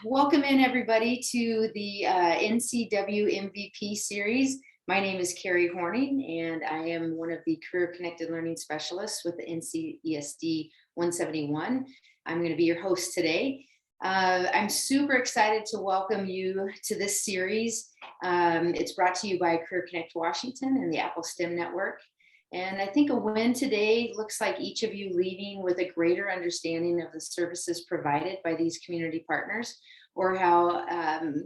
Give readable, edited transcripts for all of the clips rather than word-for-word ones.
Welcome in everybody to the Ncw Mvp Series. My name is Carrie Horning and I am one of the Career Connected Learning Specialists with the NCESD 171. I'm going to be your host today. I'm super excited to welcome you to this series. It's brought to you by Career Connect Washington and the Apple STEM Network. And I think a win today looks like each of you leaving with a greater understanding of the services provided by these community partners, or how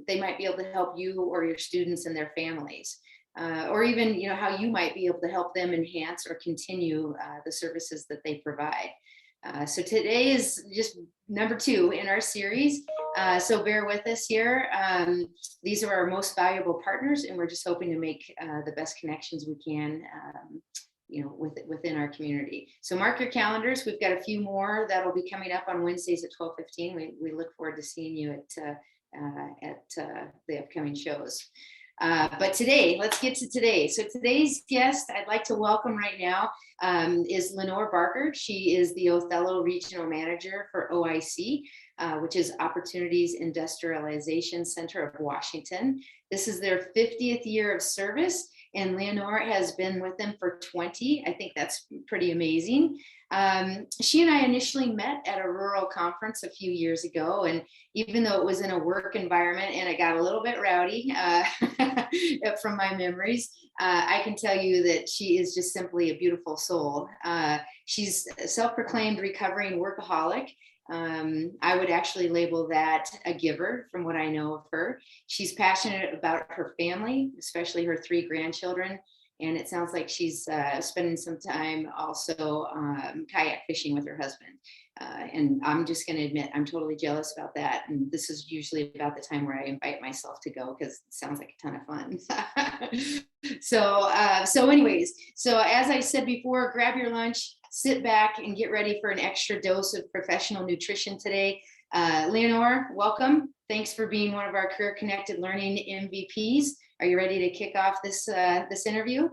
they might be able to help you or your students and their families, or even how you might be able to help them enhance or continue the services that they provide. So today is just number 2 in our series. So bear with us here. These are our most valuable partners, and we're just hoping to make the best connections we can within our community. So mark your calendars. We've got a few more that will be coming up on Wednesdays at 12:15. We look forward to seeing you at the upcoming shows. But today, let's get to today. So today's guest I'd like to welcome right now is Lenoir Barker. She is the Othello Regional Manager for OIC, which is Opportunities Industrialization Center of Washington. This is their 50th year of service, and Lenoir has been with them for 20. I think that's pretty amazing. She and I initially met at a rural conference a few years ago, and even though it was in a work environment and it got a little bit rowdy from my memories, I can tell you that she is just simply a beautiful soul. She's a self-proclaimed recovering workaholic. I would actually label that a giver from what I know of her. She's passionate about her family, especially her 3 grandchildren. And it sounds like she's spending some time also kayak fishing with her husband. And I'm just going to admit, I'm totally jealous about that. And this is usually about the time where I invite myself to go because it sounds like a ton of fun. So anyways, so as I said before, grab your lunch, sit back and get ready for an extra dose of professional nutrition today. Lenoir, welcome. Thanks for being one of our Career Connected Learning MVPs. Are you ready to kick off this interview?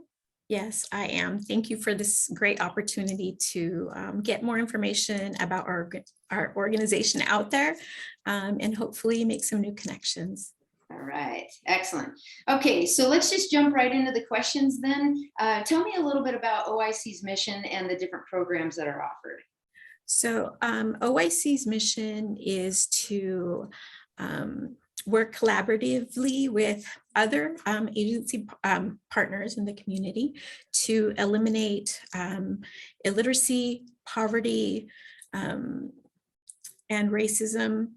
Yes, I am. Thank you for this great opportunity to get more information about our organization out there and hopefully make some new connections. All right, excellent. Okay, so let's just jump right into the questions then. Tell me a little bit about OIC's mission and the different programs that are offered. So OIC's mission is to work collaboratively with other agency partners in the community to eliminate illiteracy, poverty, and racism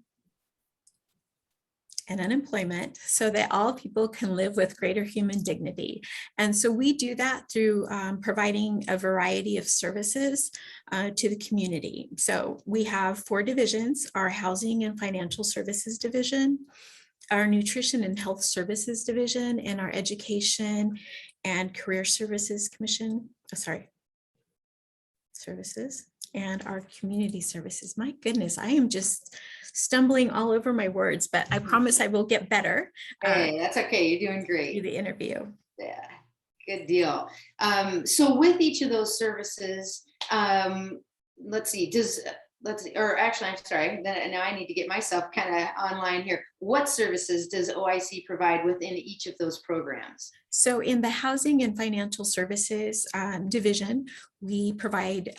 and unemployment so that all people can live with greater human dignity. And so we do that through providing a variety of services to the community. So we have 4 divisions: our Housing and Financial Services Division, our Nutrition and Health Services Division, and our Education and Career Services Commission, services, and our Community Services. My goodness, I am just stumbling all over my words, but I promise I will get better. Hey, that's okay. You're doing great. Through the interview. Yeah, good deal. So with each of those services, let's see, I'm sorry, now I need to get myself kind of online here. What services does OIC provide within each of those programs? So in the Housing and Financial Services Division, we provide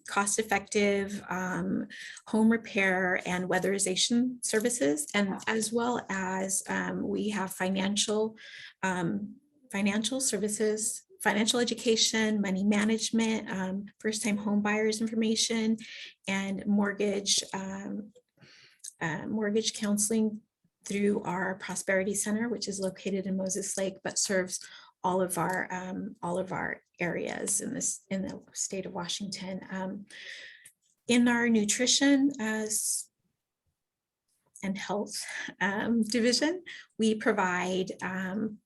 cost-effective home repair and weatherization services, and as well as we have financial services, financial education, money management, first-time home buyers information, and mortgage counseling through our Prosperity Center, which is located in Moses Lake, but serves all of our areas in the state of Washington. In our Nutrition and Health Division, we provide oh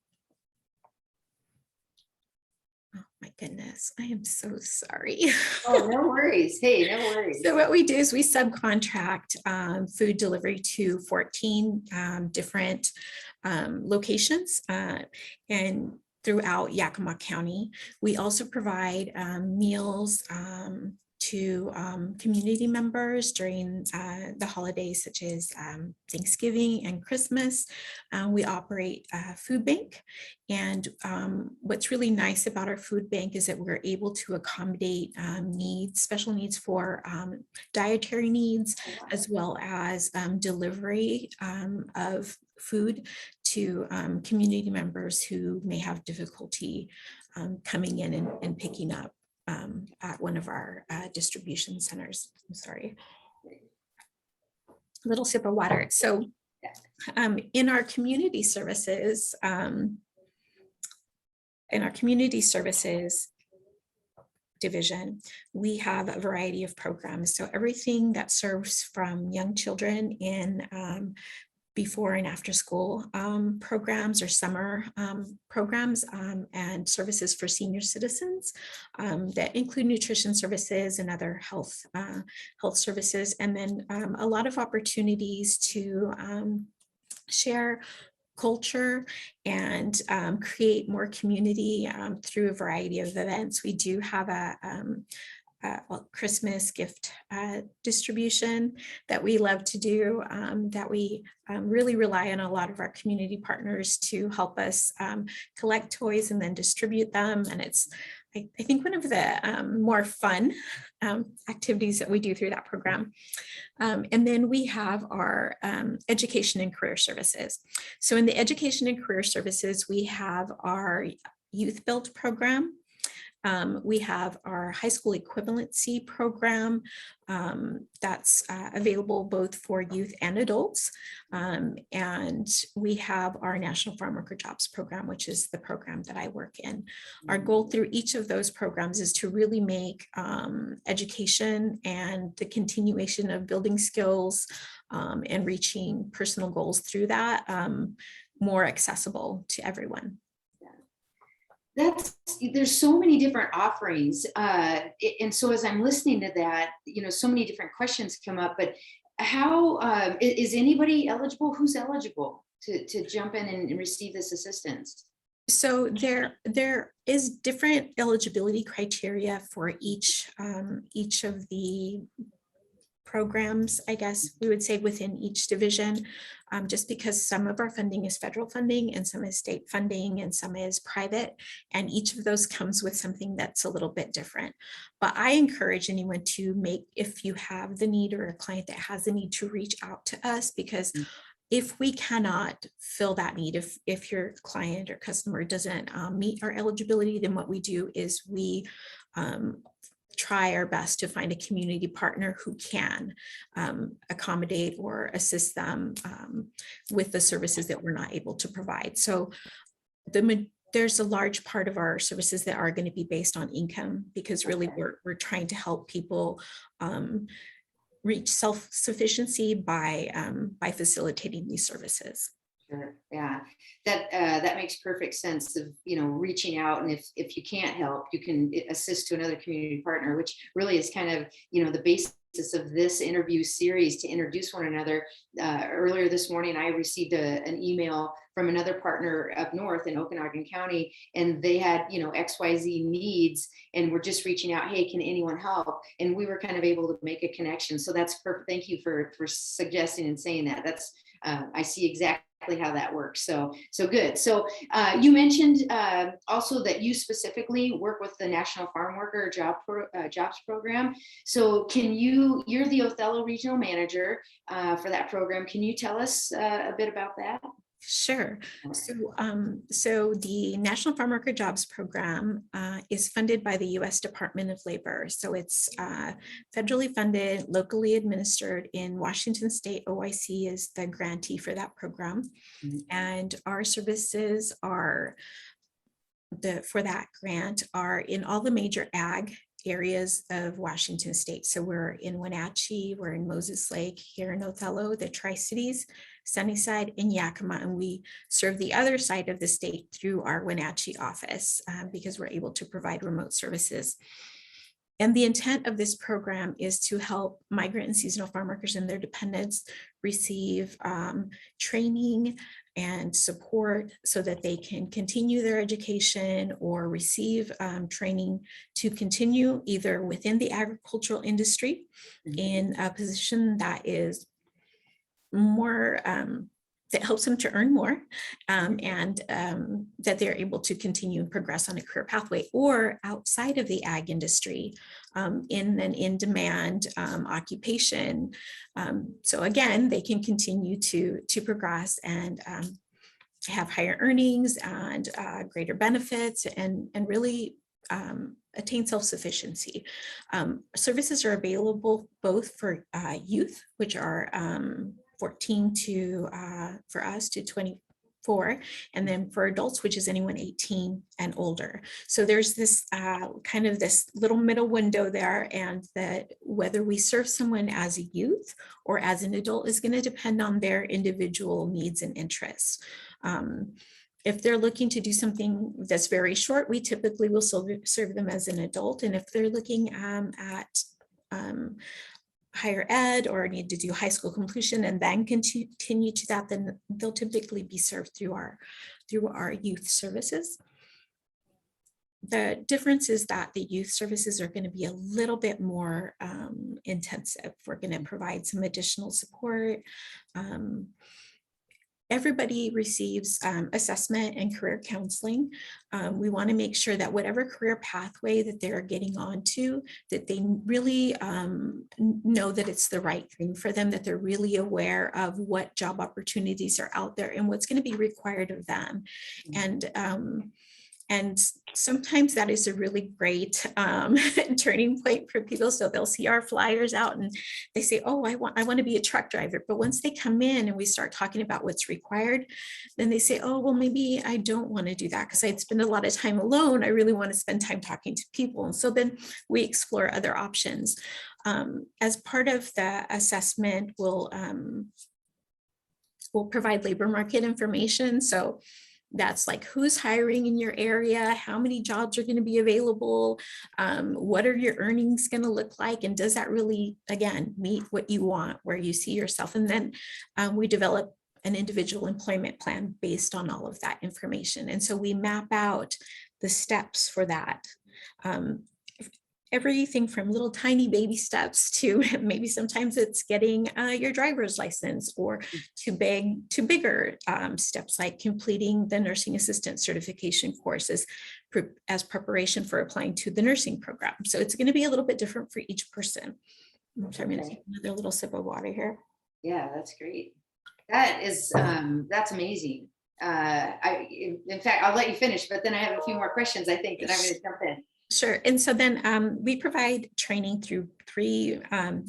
my goodness, I am so sorry. Oh, no worries. Hey, no worries. So what we do is we subcontract food delivery to 14 different locations and throughout Yakima County. We also provide meals to community members during the holidays such as Thanksgiving and Christmas. We operate a food bank, and what's really nice about our food bank is that we're able to accommodate needs, special needs for dietary needs, as well as delivery of food to community members who may have difficulty coming in and picking up at one of our distribution centers. I'm sorry. A little sip of water. So in our community services, division, we have a variety of programs. So everything that serves from young children in before and after school programs or summer programs and services for senior citizens that include nutrition services and other health services, and then a lot of opportunities to share culture and create more community through a variety of events. We do have a Christmas gift distribution that we love to do, that we really rely on a lot of our community partners to help us collect toys and then distribute them. And it's, I think, one of the more fun activities that we do through that program. And then we have our education and career services. So in the education and career services, we have our Youth Build program. We have our high school equivalency program that's available both for youth and adults. And we have our National Farm Worker Jobs program, which is the program that I work in. Our goal through each of those programs is to really make education and the continuation of building skills and reaching personal goals through that more accessible to everyone. There's so many different offerings. And so as I'm listening to that, so many different questions come up, but how is anybody eligible? Who's eligible to jump in and receive this assistance? So there is different eligibility criteria for each of the programs, I guess we would say, within each division, just because some of our funding is federal funding and some is state funding and some is private, and each of those comes with something that's a little bit different. But I encourage anyone to if you have the need or a client that has the need, to reach out to us, because if we cannot fill that need, if your client or customer doesn't meet our eligibility, then what we do is we try our best to find a community partner who can accommodate or assist them with the services that we're not able to provide. So there's a large part of our services that are going to be based on income, because really we're trying to help people reach self-sufficiency by facilitating these services. Sure. Yeah, that makes perfect sense of, reaching out, and if you can't help, you can assist to another community partner, which really is kind of, the basis of this interview series, to introduce one another. Earlier this morning, I received an email from another partner up north in Okanagan County, and they had, XYZ needs, and we're just reaching out, hey, can anyone help? And we were kind of able to make a connection. So that's perfect. Thank you for suggesting and saying that. That's I see exactly how that works. So good. So you mentioned also that you specifically work with the National Farm Worker Jobs program. So you're the Othello Regional Manager for that program. Can you tell us a bit about that? Sure. So the National Farm Worker Jobs program is funded by the U.S. Department of Labor. So it's federally funded, locally administered in Washington State. OIC is the grantee for that program. Mm-hmm. And our services for that grant are in all the major ag areas of Washington State. So we're in Wenatchee, we're in Moses Lake, here in Othello, the Tri-Cities, Sunnyside, and Yakima, and we serve the other side of the state through our Wenatchee office because we're able to provide remote services. And the intent of this program is to help migrant and seasonal farm workers and their dependents receive training and support so that they can continue their education or receive training to continue either within the agricultural industry in a position that is more, that helps them to earn more, and that they're able to continue and progress on a career pathway, or outside of the ag industry in an in-demand occupation. So again, they can continue to progress and have higher earnings and greater benefits, and really attain self-sufficiency. Services are available both for youth, which are 14 to, for us, to 24, and then for adults, which is anyone 18 and older. So there's this kind of this little middle window there, and that whether we serve someone as a youth or as an adult is going to depend on their individual needs and interests. If they're looking to do something that's very short, we typically will serve them as an adult. And if they're looking at higher ed or need to do high school completion and then continue to that, then they'll typically be served through our youth services. The difference is that the youth services are going to be a little bit more intensive. We're going to provide some additional support. Everybody receives assessment and career counseling. We want to make sure that whatever career pathway that they're getting onto, that they really know that it's the right thing for them, that they're really aware of what job opportunities are out there and what's going to be required of them. And sometimes that is a really great turning point for people. So they'll see our flyers out and they say, oh, I want to be a truck driver. But once they come in and we start talking about what's required, then they say, oh, well, maybe I don't want to do that because I'd spend a lot of time alone. I really want to spend time talking to people. And so then we explore other options. As part of the assessment, we'll provide labor market information. So that's like who's hiring in your area, how many jobs are going to be available, what are your earnings going to look like, and does that really, again, meet what you want, where you see yourself? And then we develop an individual employment plan based on all of that information. And so we map out the steps for that. Everything from little tiny baby steps to maybe sometimes it's getting your driver's license, or to bigger steps like completing the nursing assistant certification courses as preparation for applying to the nursing program. So it's going to be a little bit different for each person. I'm sorry, I'm going to take another little sip of water here. Yeah, that's great. That is, that's amazing. In fact, I'll let you finish, but then I have a few more questions, I think, that I'm going to jump in. Sure. And so then we provide training through three, I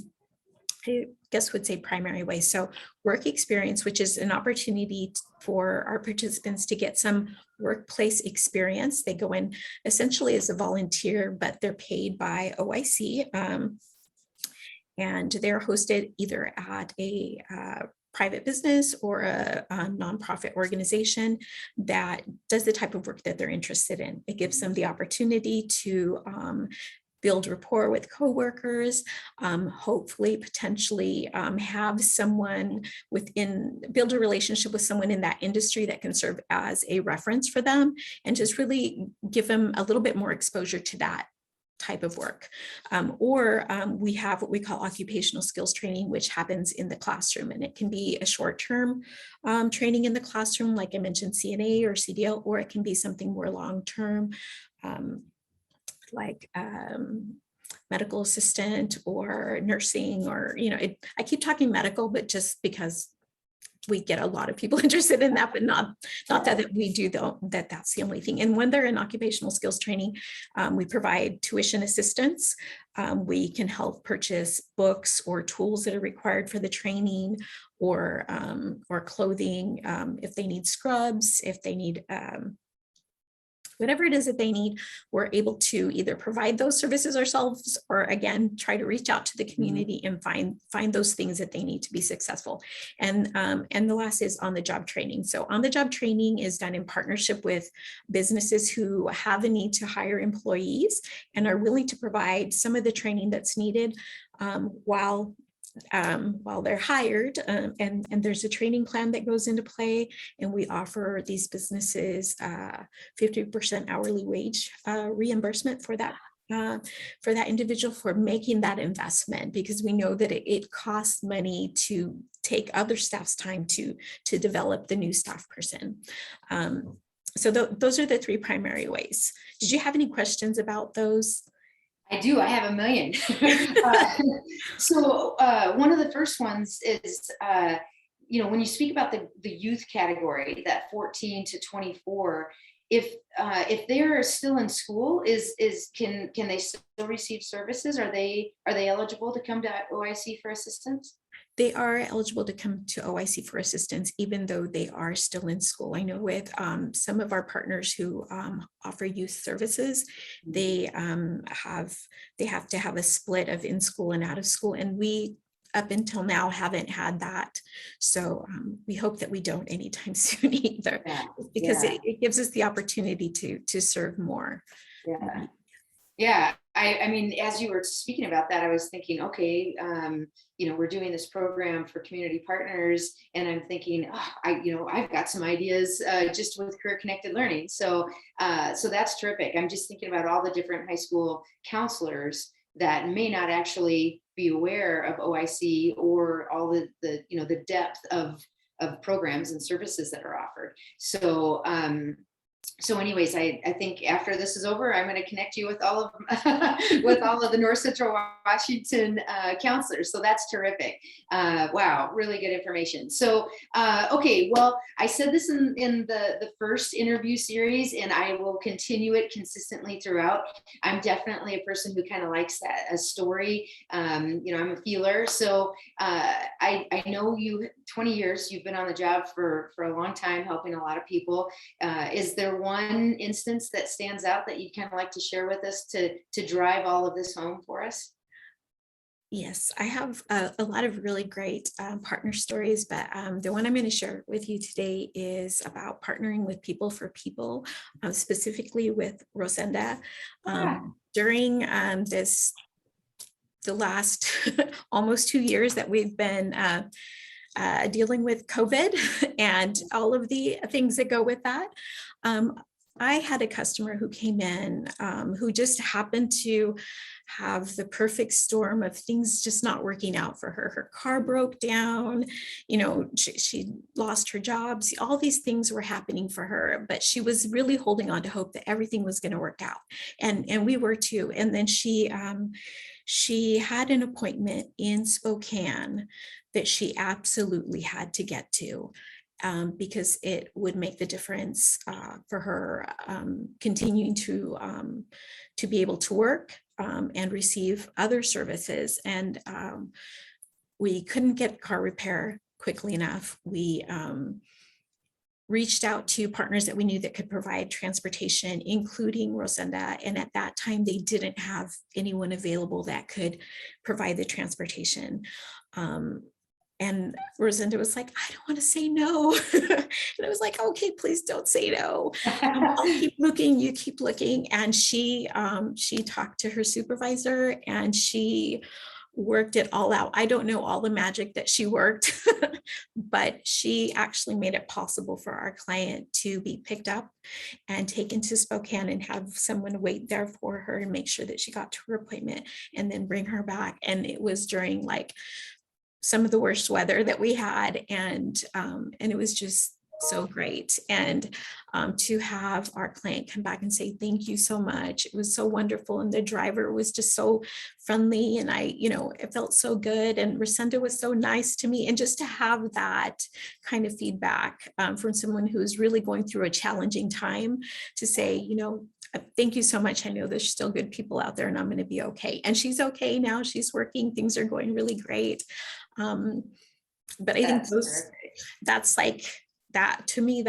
guess would say primary ways. So work experience, which is an opportunity for our participants to get some workplace experience. They go in essentially as a volunteer, but they're paid by OIC. And they're hosted either at a private business or a nonprofit organization that does the type of work that they're interested in. It gives them the opportunity to build rapport with coworkers, hopefully potentially have someone build a relationship with someone in that industry that can serve as a reference for them, and just really give them a little bit more exposure to that type of work. We have what we call occupational skills training, which happens in the classroom, and it can be a short-term training in the classroom, like I mentioned, CNA or CDL, or it can be something more long-term, like medical assistant or nursing, or, I keep talking medical, but just because we get a lot of people interested in that, but not that we do that's the only thing. And when they're in occupational skills training, we provide tuition assistance. We can help purchase books or tools that are required for the training, or clothing, if they need scrubs, if they need whatever it is that they need. We're able to either provide those services ourselves, or again, try to reach out to the community and find those things that they need to be successful. And the last is on-the-job training. So on-the-job training is done in partnership with businesses who have a need to hire employees and are willing to provide some of the training that's needed while while they're hired, and there's a training plan that goes into play, and we offer these businesses 50% hourly wage reimbursement for that individual for making that investment, because we know that it costs money to take other staff's time to develop the new staff person. So those are the three primary ways. Did you have any questions about those? I do. I have a million. One of the first ones is, when you speak about the youth category, that 14 to 24, if they're still in school, can they still receive services? Are they eligible to come to OIC for assistance? They are eligible to come to OIC for assistance, even though they are still in school. I know with some of our partners who offer youth services, they have to have a split of in school and out of school. And we, up until now, haven't had that. So we hope that we don't anytime soon either, because it gives us the opportunity to serve more. Yeah. Yeah, I mean, as you were speaking about that, I was thinking, okay, we're doing this program for community partners, and I'm thinking, I've got some ideas just with career connected learning. So that's terrific. I'm just thinking about all the different high school counselors that may not actually be aware of OIC or all the depth of programs and services that are offered. So anyways, I think after this is over, I'm going to connect you with all of the North Central Washington counselors. So that's terrific. Wow, really good information. So okay, well, I said this in the first interview series, and I will continue it consistently throughout. I'm definitely a person who kind of likes a story. I'm a feeler. So I know 20 years you've been on the job for a long time, helping a lot of people. Is there one instance that stands out that you'd kind of like to share with us to drive all of this home for us? Yes, I have a lot of really great partner stories, but the one I'm going to share with you today is about partnering with people for people, specifically with Rosenda. During the last almost 2 years that we've been dealing with COVID and all of the things that go with that. I had a customer who came in who just happened to have the perfect storm of things just not working out for her. Her car broke down, she lost her jobs. All these things were happening for her, but she was really holding on to hope that everything was going to work out. And we were too. And then she had an appointment in Spokane that she absolutely had to get to. Because it would make the difference for her continuing to be able to work and receive other services. And we couldn't get car repair quickly enough. We reached out to partners that we knew that could provide transportation, including Rosenda. And at that time, they didn't have anyone available that could provide the transportation. And Rosenda was like, I don't want to say no. And I was like, okay, please don't say no. I'll keep looking, you keep looking. And she talked to her supervisor and she worked it all out. I don't know all the magic that she worked, but she actually made it possible for our client to be picked up and taken to Spokane and have someone wait there for her and make sure that she got to her appointment and then bring her back. And it was during some of the worst weather that we had. And it was just so great. And to have our client come back and say, thank you so much. It was so wonderful. And the driver was just so friendly. And it felt so good. And Rosenda was so nice to me. And just to have that kind of feedback from someone who's really going through a challenging time to say, thank you so much. I know there's still good people out there and I'm going to be okay. And she's okay now. She's working. Things are going really great. But I think that's that to me,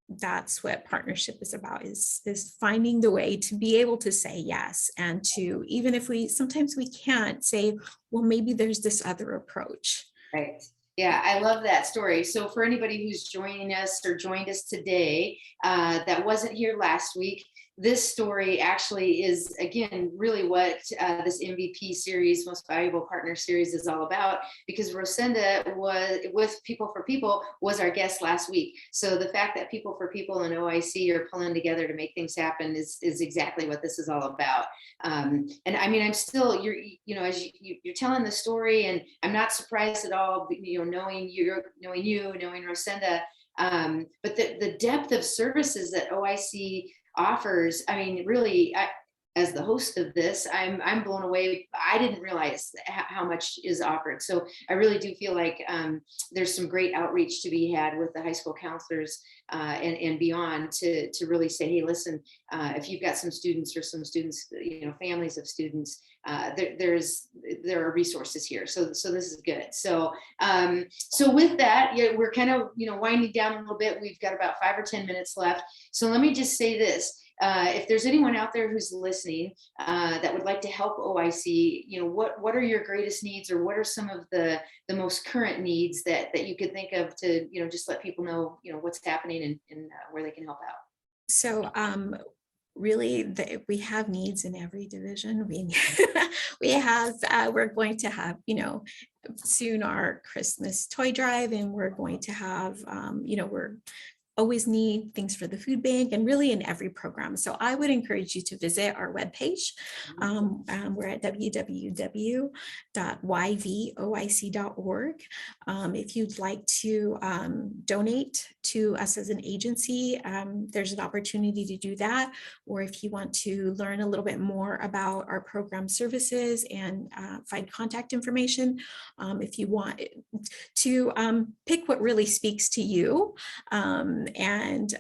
that's what partnership is about, is finding the way to be able to say yes. And to, even if sometimes we can't say, well, maybe there's this other approach. Right. Yeah, I love that story. So for anybody who's joining us or joined us today that wasn't here last week, this story actually is, again, really what this MVP series, Most Valuable Partner series, is all about, because Rosenda was with People for People was our guest last week. So the fact that People for People and OIC are pulling together to make things happen is exactly what this is all about. And I mean, I'm still, as you're telling the story, and I'm not surprised at all, knowing Rosenda, but the depth of services that OIC offers. I mean, really, as the host of this, I'm blown away. I didn't realize how much is offered. So I really do feel like there's some great outreach to be had with the high school counselors and beyond to really say, hey, listen, if you've got some students or some students, families of students, there are resources here. So this is good. So with that, we're kind of winding down a little bit. We've got about 5 or 10 minutes left. So let me just say this. If there's anyone out there who's listening that would like to help OIC, what are your greatest needs, or what are some of the most current needs that you could think of to just let people know what's happening and where they can help out? So really, we have needs in every division. We're going to have soon our Christmas toy drive, and we're going to have we're always need things for the food bank, and really in every program. So I would encourage you to visit our webpage. We're at www.yvoic.org. If you'd like to donate to us as an agency, there's an opportunity to do that. Or if you want to learn a little bit more about our program services and find contact information, if you want to pick what really speaks to you, and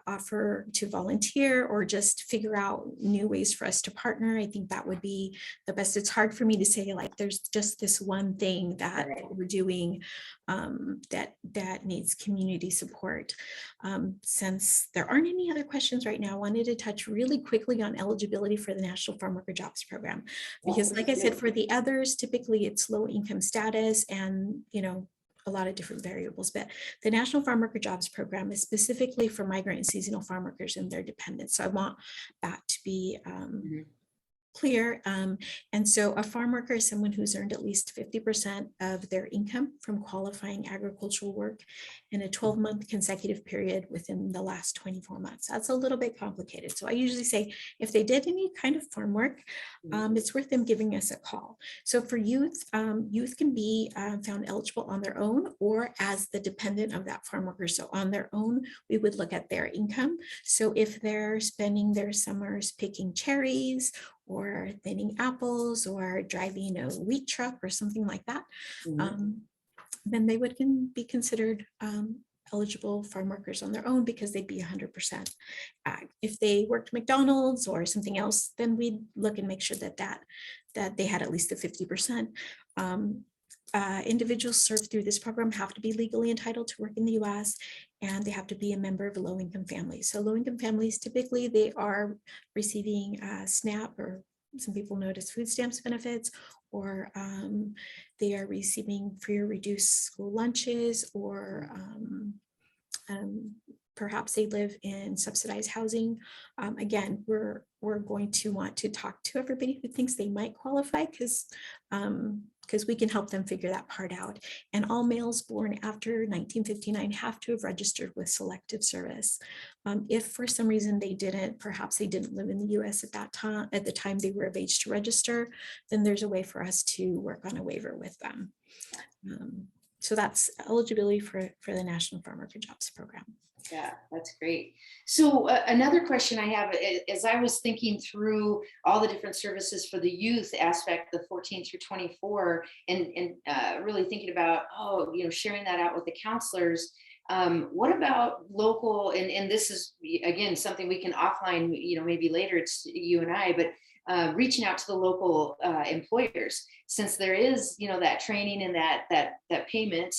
offer to volunteer or just figure out new ways for us to partner, I think that would be the best. It's hard for me to say like there's just this one thing that we're doing that needs community support. Since there aren't any other questions right now, I wanted to touch really quickly on eligibility for the National Farm Worker Jobs Program, because like I said, for the others, typically it's low income status and a lot of different variables, but the National Farm Worker Jobs Program is specifically for migrant and seasonal farm workers and their dependents. So I want that to be clear. And so a farm worker is someone who's earned at least 50% of their income from qualifying agricultural work in a 12-month consecutive period within the last 24 months. That's a little bit complicated. So I usually say if they did any kind of farm work, it's worth them giving us a call. So for youth, youth can be found eligible on their own or as the dependent of that farm worker. So on their own, we would look at their income. So if they're spending their summers picking cherries or thinning apples or driving a wheat truck or something like that, then they would be considered eligible farm workers on their own because they'd be 100% ag. If they worked McDonald's or something else, then we'd look and make sure that they had at least the 50%. Individuals served through this program have to be legally entitled to work in the US, and they have to be a member of a low-income family. So low-income families, typically they are receiving SNAP, or some people know it as food stamps benefits, or they are receiving free or reduced school lunches, or perhaps they live in subsidized housing. Again, we're going to want to talk to everybody who thinks they might qualify, because we can help them figure that part out. And all males born after 1959 have to have registered with Selective Service. If for some reason they didn't, perhaps they didn't live in the US at the time they were of age to register, then there's a way for us to work on a waiver with them. So that's eligibility for the National Farm Worker Jobs Program. Yeah, that's great. So another question I have, as I was thinking through all the different services for the youth aspect, the 14 through 24, and really thinking about, sharing that out with the counselors. What about local, and this is, again, something we can offline, maybe later, it's you and I, but reaching out to the local employers, since there is, that training and that payment,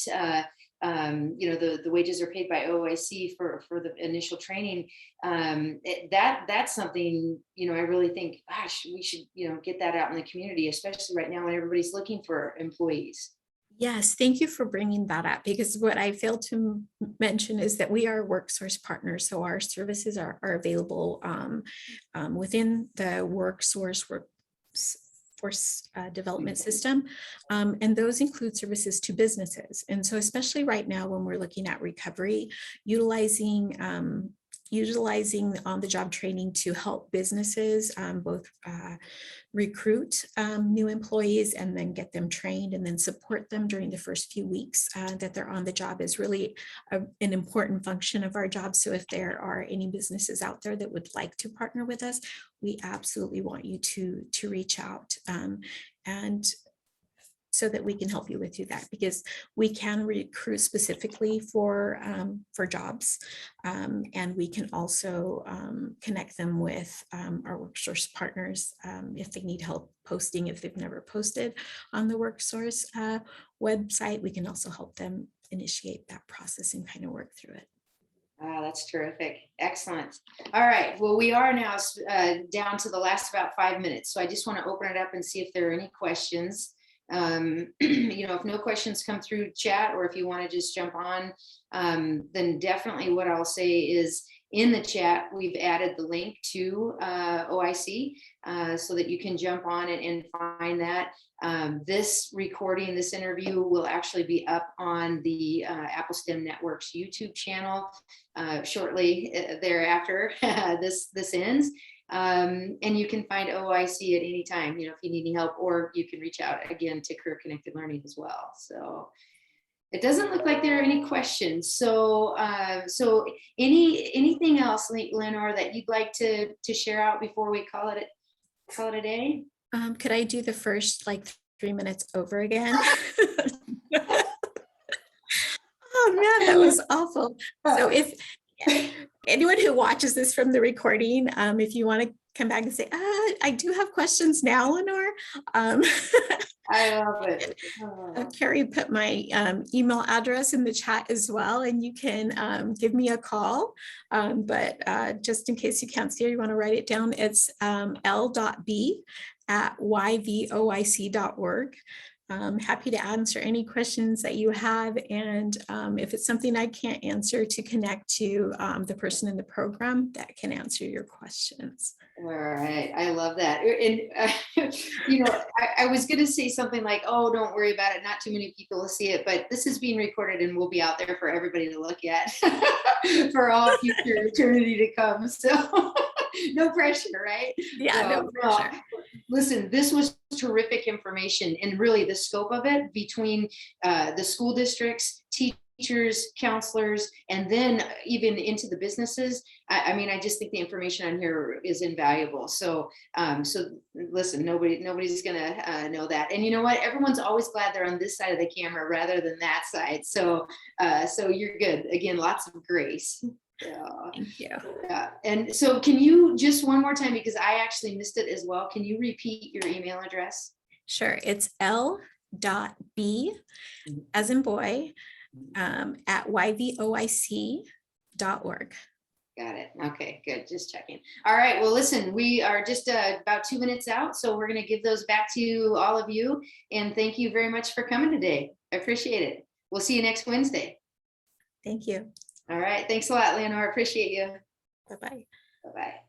the wages are paid by OIC for the initial training. That's something, I really think, gosh, we should, get that out in the community, especially right now when everybody's looking for employees. Yes, thank you for bringing that up, because what I failed to mention is that we are WorkSource partners. So our services are available within the workforce development system. And those include services to businesses. And so especially right now when we're looking at recovery, utilizing on-the-job training to help businesses both recruit new employees and then get them trained and then support them during the first few weeks that they're on the job is really an important function of our job. So if there are any businesses out there that would like to partner with us, we absolutely want you to reach out and so that we can help you with that, because we can recruit specifically for jobs, and we can also connect them with our WorkSource partners if they need help posting, if they've never posted on the WorkSource website. We can also help them initiate that process and kind of work through it. That's terrific. Excellent. All right. Well, we are now down to the last about 5 minutes. So I just want to open it up and see if there are any questions. If no questions come through chat, or if you want to just jump on, then definitely what I'll say is in the chat, we've added the link to OIC so that you can jump on and find that. This recording, this interview will actually be up on the Apple STEM Network's YouTube channel shortly thereafter this ends. And you can find OIC at any time, if you need any help, or you can reach out again to Career Connected Learning as well. So it doesn't look like there are any questions. So anything else, Lenoir, that you'd like to share out before we call it a day? Could I do the first 3 minutes over again? Oh man, that was awful. So if anyone who watches this from the recording, if you want to come back and say, I do have questions now, Lenoir. I love it. Carrie put my email address in the chat as well, and you can give me a call. But just in case you can't see or you want to write it down, it's l.b@yvoic.org. I'm happy to answer any questions that you have. And if it's something I can't answer, to connect to the person in the program that can answer your questions. All right. I love that. And, I was going to say something like, oh, don't worry about it. Not too many people will see it, but this is being recorded and will be out there for everybody to look at for all future eternity to come. So no pressure, right? Yeah, no pressure. Listen, this was terrific information, and really the scope of it between the school districts, teachers, counselors, and then even into the businesses. I just think the information on here is invaluable. So listen, nobody's gonna know that. And you know what? Everyone's always glad they're on this side of the camera rather than that side. So you're good. Again, lots of grace. Yeah. Thank you. Yeah. And so can you just one more time, because I actually missed it as well. Can you repeat your email address? Sure. It's l.b as in boy at yvoic.org. Got it. Okay, good. Just checking. All right. Well, listen, we are just about 2 minutes out, so we're going to give those back to all of you. And thank you very much for coming today. I appreciate it. We'll see you next Wednesday. Thank you. All right. Thanks a lot, Lenoir. Appreciate you. Bye-bye. Bye-bye.